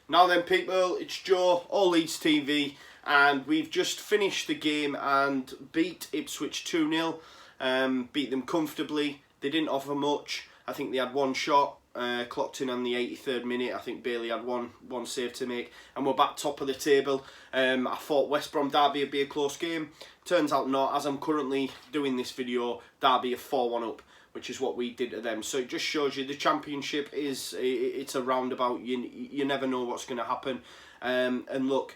Now then people, it's Joe, all Leeds TV, and we've just finished the game and beat Ipswich 2-0, beat them comfortably. They didn't offer much. I think they had one shot, clocked in on the 83rd minute. I think Bailey had one save to make, and we're back top of the table. I thought West Brom Derby would be a close game. Turns out not. As I'm currently doing this video, Derby are 4-1 up, which is what we did to them. So it just shows you the Championship it's a roundabout. You never know what's going to happen. And look,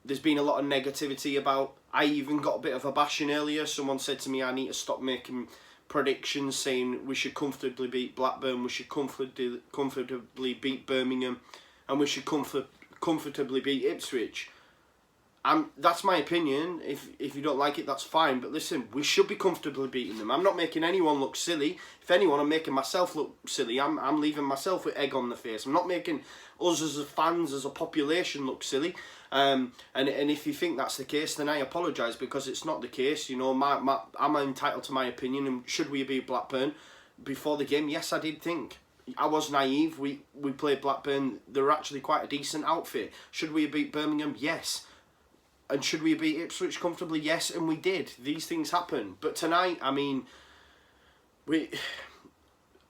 there's been a lot of negativity about. I even got a bit of a bashing earlier. Someone said to me I need to stop making predictions saying we should comfortably beat Blackburn, we should comfortably beat Birmingham, and we should comfortably beat Ipswich. That's my opinion. If you don't like it, that's fine. But listen, we should be comfortably beating them. I'm not making anyone look silly. If anyone, I'm making myself look silly. I'm leaving myself with egg on the face. I'm not making us as a fans, as a population, look silly. And if you think that's the case, then I apologise, because it's not the case. You know, I'm entitled to my opinion. And should we beat Blackburn before the game? Yes, I did think. I was naive. We played Blackburn. They were actually quite a decent outfit. Should we beat Birmingham? Yes. And should we beat Ipswich comfortably? Yes, and we did. These things happen. But tonight, I mean,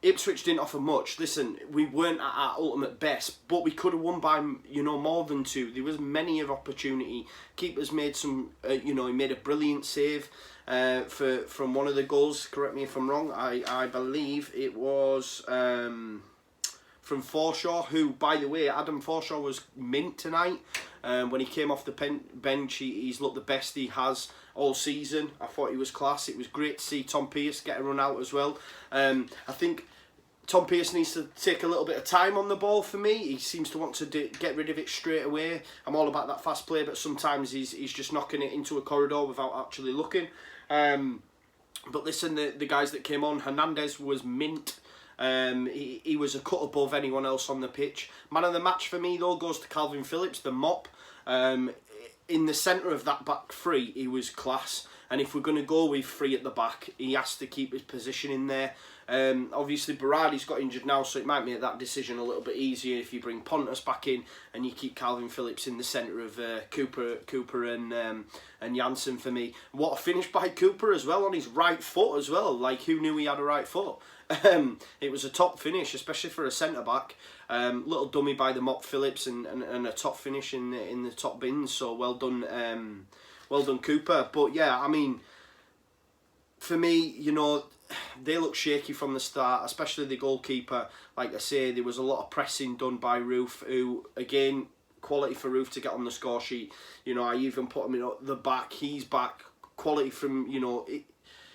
Ipswich didn't offer much. Listen, we weren't at our ultimate best, but we could have won by, you know, more than two. There was many of opportunity. Keeper's made some, you know, he made a brilliant save from one of the goals. Correct me if I'm wrong. I believe it was from Forshaw, who, by the way, Adam Forshaw was mint tonight. When he came off the bench, he's looked the best he has all season. I thought he was class. It was great to see Tom Pearce get a run out as well. I think Tom Pearce needs to take a little bit of time on the ball for me. He seems to want to get rid of it straight away. I'm all about that fast play, but sometimes he's just knocking it into a corridor without actually looking. But listen, the guys that came on, Hernandez was mint. He was a cut above anyone else on the pitch. Man of the match for me, though, goes to Calvin Phillips, the MOP. In the centre of that back three, he was class. And if we're going to go with three at the back, he has to keep his position in there. Obviously, Berardi's got injured now, so it might make that decision a little bit easier if you bring Pontus back in and you keep Calvin Phillips in the centre of Cooper and Janssen for me. What a finish by Cooper as well, on his right foot as well. Like, who knew he had a right foot? It was a top finish, especially for a centre-back. Little dummy by the MOP Phillips and a top finish in the top bins, so well done Cooper. But yeah, I mean, for me, you know, they look shaky from the start, especially the goalkeeper. Like I say, there was a lot of pressing done by Roof, who, again, quality for Roof to get on the score sheet. You know, I even put him in the back. He's back. Quality from, you know,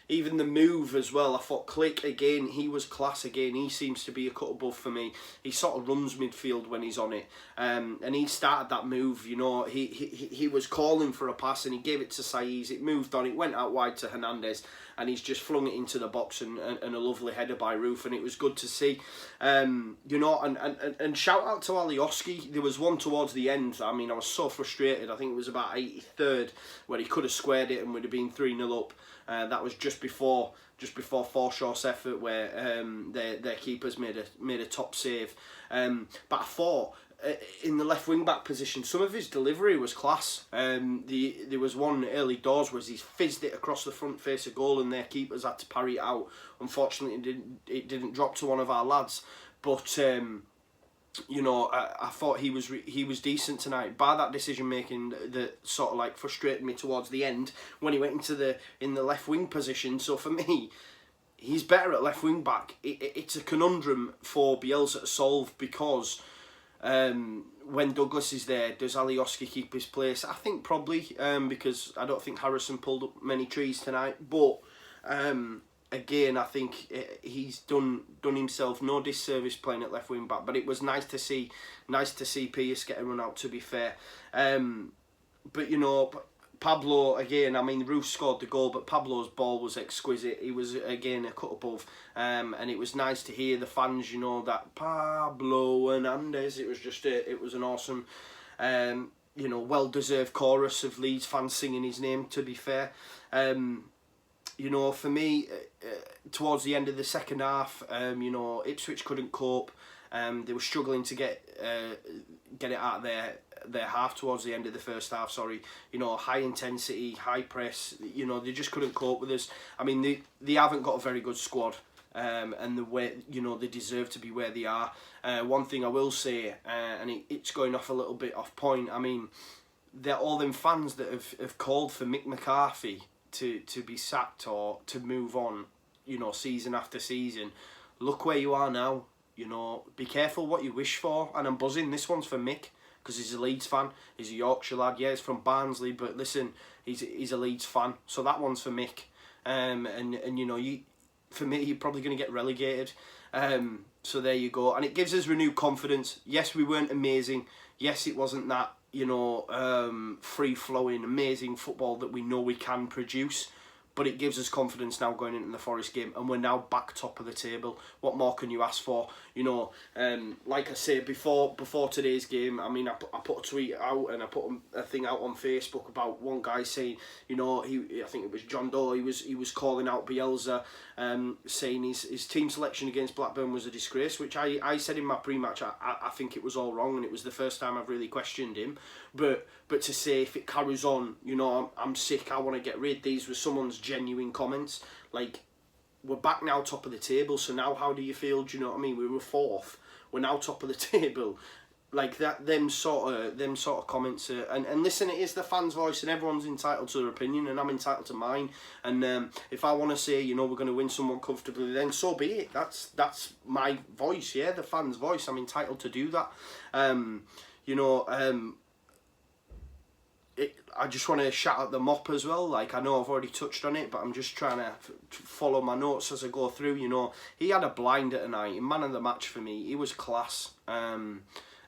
even the move as well. I thought Click, again, he was class again. He seems to be a cut above for me. He sort of runs midfield when he's on it. And he started that move, you know. He was calling for a pass and he gave it to Saiz. It moved on. It went out wide to Hernandez. And he's just flung it into the box and a lovely header by Roof. And it was good to see. You know, and shout out to Alioski. There was one towards the end. I mean, I was so frustrated. I think it was about 83rd where he could have squared it and would have been 3-0 up. That was just before Forshaw's effort, where their keepers made a top save. But I thought in the left wing back position, some of his delivery was class. There was one early doors where he fizzed it across the front face of goal, and their keepers had to parry it out. Unfortunately, it didn't drop to one of our lads. But you know, I thought he was decent tonight. By that decision making that sort of like frustrated me towards the end when he went in the left wing position. So for me, he's better at left wing back. It's a conundrum for Bielsa to solve, because when Douglas is there, does Alioski keep his place? I think probably, because I don't think Harrison pulled up many trees tonight. But again, I think he's done himself no disservice playing at left wing back. But it was nice to see Pearce get a run out, to be fair. But you know, Pablo, again, I mean, Roof scored the goal, but Pablo's ball was exquisite. He was, again, a cut above. And it was nice to hear the fans, you know, that Pablo Hernandez. It was just it was an awesome, you know, well-deserved chorus of Leeds fans singing his name, to be fair. You know, for me, towards the end of the second half, you know, Ipswich couldn't cope. They were struggling to get it out of their half towards the end of the first half. Sorry, you know, high intensity, high press. You know, they just couldn't cope with us. I mean, they haven't got a very good squad. And the way, you know, they deserve to be where they are. One thing I will say, and it's going off a little bit off point. I mean, they're all them fans that have called for Mick McCarthy to be sacked or to move on, you know, season after season. Look where you are now. You know, be careful what you wish for. And I'm buzzing. This one's for Mick because he's a Leeds fan. He's a Yorkshire lad. Yeah, he's from Barnsley, but listen, he's a Leeds fan. So that one's for Mick. And you know, for me, you're probably going to get relegated. So there you go. And it gives us renewed confidence. Yes, we weren't amazing. Yes, it wasn't that, you know, free-flowing, amazing football that we know we can produce. But it gives us confidence now going into the Forest game. And we're now back top of the table. What more can you ask for? You know, like I say, before today's game, I mean, I put a tweet out and I put a thing out on Facebook about one guy saying, you know, I think it was John Doe, he was calling out Bielsa, saying his team selection against Blackburn was a disgrace, which I said in my pre-match, I think it was all wrong, and it was the first time I've really questioned him. But to say if it carries on, you know, I'm sick, I want to get rid. These were someone's genuine comments. Like, we're back now top of the table, so now how do you feel? Do you know what I mean? We were fourth, we're now top of the table. Like that, them sort of comments, and listen, it is the fans' voice, and everyone's entitled to their opinion, and I'm entitled to mine. And if I want to say, you know, we're going to win someone comfortably, then so be it. That's my voice, yeah, the fans' voice. I'm entitled to do that. You know, I just want to shout out the MOP as well. Like, I know I've already touched on it, but I'm just trying to follow my notes as I go through. You know, he had a blinder tonight, man of the match for me. He was class.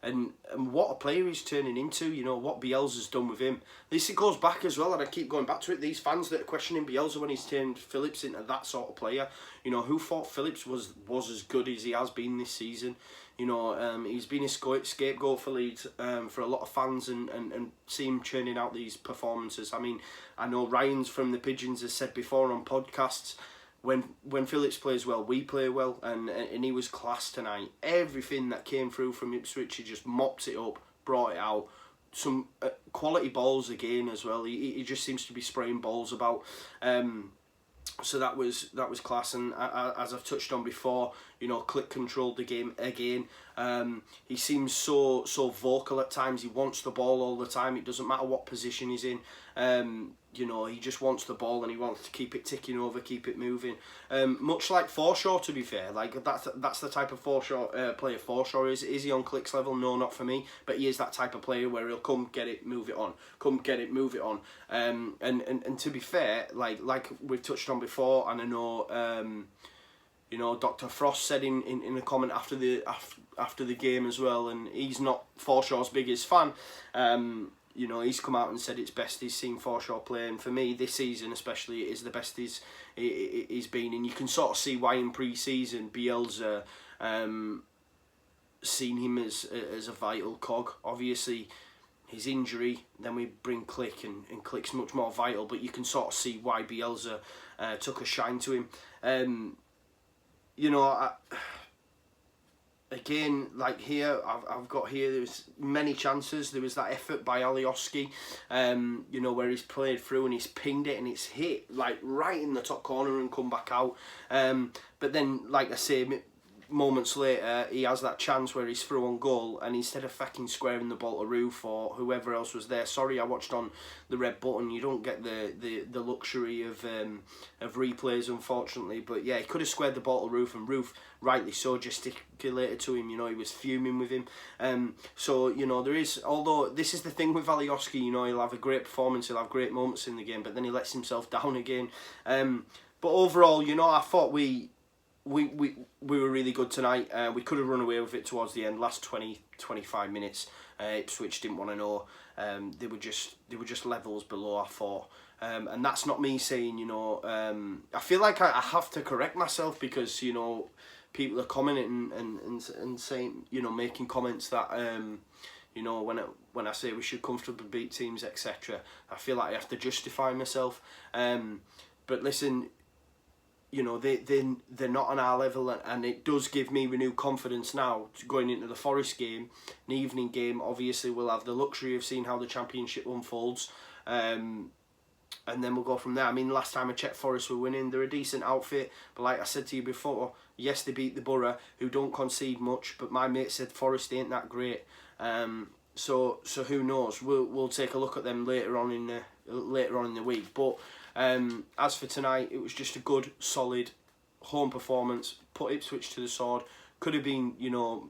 And what a player he's turning into, you know, what Bielsa's done with him. This, it goes back as well, and I keep going back to it, these fans that are questioning Bielsa when he's turned Phillips into that sort of player. You know, who thought Phillips was as good as he has been this season? You know, he's been a scapegoat for Leeds, for a lot of fans, and see him churning out these performances. I mean, I know Ryan's from the Pigeons has said before on podcasts, when Phillips plays well, we play well, and he was class tonight. Everything that came through from Ipswich, he just mopped it up, brought it out. Some quality balls again as well. He just seems to be spraying balls about. So that was class, and as I've touched on before, you know, Click controlled the game again. He seems so vocal at times. He wants the ball all the time. It doesn't matter what position he's in. You know, he just wants the ball and he wants to keep it ticking over, keep it moving. Much like Forshaw, to be fair. Like, that's the type of Forshaw player Forshaw is. Is he on Click's level? No, not for me. But he is that type of player where he'll come, get it, move it on. Come, get it, move it on. And to be fair, like we've touched on before, and I know, you know, Dr. Frost said in a comment after the game as well, and he's not Forshaw's biggest fan. You know, he's come out and said it's best he's seen Forshaw play, and for me this season especially, it is the best he's been, and you can sort of see why in pre-season Bielsa seen him as a vital cog. Obviously his injury, then we bring Click, and Click's much more vital, but you can sort of see why Bielsa took a shine to him. You know, again, like here, I've got here, there was many chances. There was that effort by Alioski, you know, where he's played through and he's pinged it and it's hit, like, right in the top corner and come back out. But then, like I say, moments later, he has that chance where he's through on goal, and instead of fucking squaring the ball to Roof or whoever else was there, sorry, I watched on the red button, you don't get the luxury of replays, unfortunately, but yeah, he could have squared the ball to Roof, and Roof, rightly so, gesticulated to him, you know, he was fuming with him. So, you know, there is, although this is the thing with Alioski, you know, he'll have a great performance, he'll have great moments in the game, but then he lets himself down again. But overall, you know, I thought we were really good tonight. We could have run away with it towards the end, last 20-25 minutes. Ipswich didn't want to know. They were just levels below, I thought. And that's not me saying, you know, I feel like I have to correct myself, because, you know, people are commenting and saying, you know, making comments that, you know, when I say we should comfortably beat teams, etc., I feel like I have to justify myself. But listen, you know, they're not on our level, and it does give me renewed confidence now going into the Forest game, an evening game. Obviously, we'll have the luxury of seeing how the Championship unfolds, and then we'll go from there. I mean, last time I checked, Forest were winning. They're a decent outfit, but like I said to you before, yes, they beat the Borough, who don't concede much, but my mate said Forest ain't that great. So who knows? We'll take a look at them later on in the week. But as for tonight, it was just a good, solid home performance. Put Ipswich to the sword. Could have been, you know,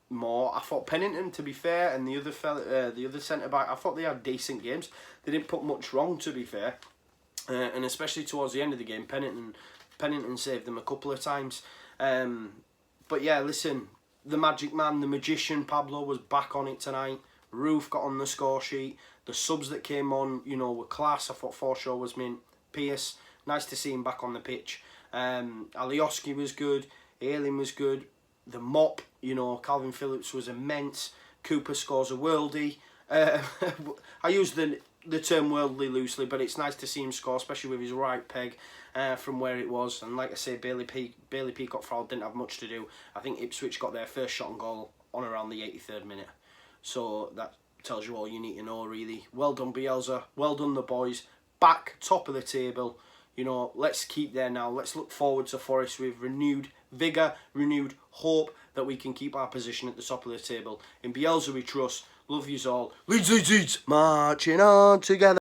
more. I thought Pennington, to be fair, and the other centre back, I thought they had decent games. They didn't put much wrong, to be fair, and especially towards the end of the game, Pennington saved them a couple of times. But yeah, listen, the magic man, the magician Pablo was back on it tonight. Roof got on the score sheet. The subs that came on, you know, were class. I thought Forshaw was mint. Pierce, nice to see him back on the pitch. Alioski was good. Ayling was good. The MOP, you know, Calvin Phillips was immense. Cooper scores a worldie. I use the term worldly loosely, but it's nice to see him score, especially with his right peg from where it was. And like I say, Bailey Peacock foul didn't have much to do. I think Ipswich got their first shot on goal on around the 83rd minute. So that tells you all you need to know, really. Well done, Bielsa. Well done, the boys. Back top of the table. You know, let's keep there now. Let's look forward to Forest with renewed vigour, renewed hope that we can keep our position at the top of the table. In Bielsa we trust. Love yous all. Leeds, Leeds, Leeds. Marching on together.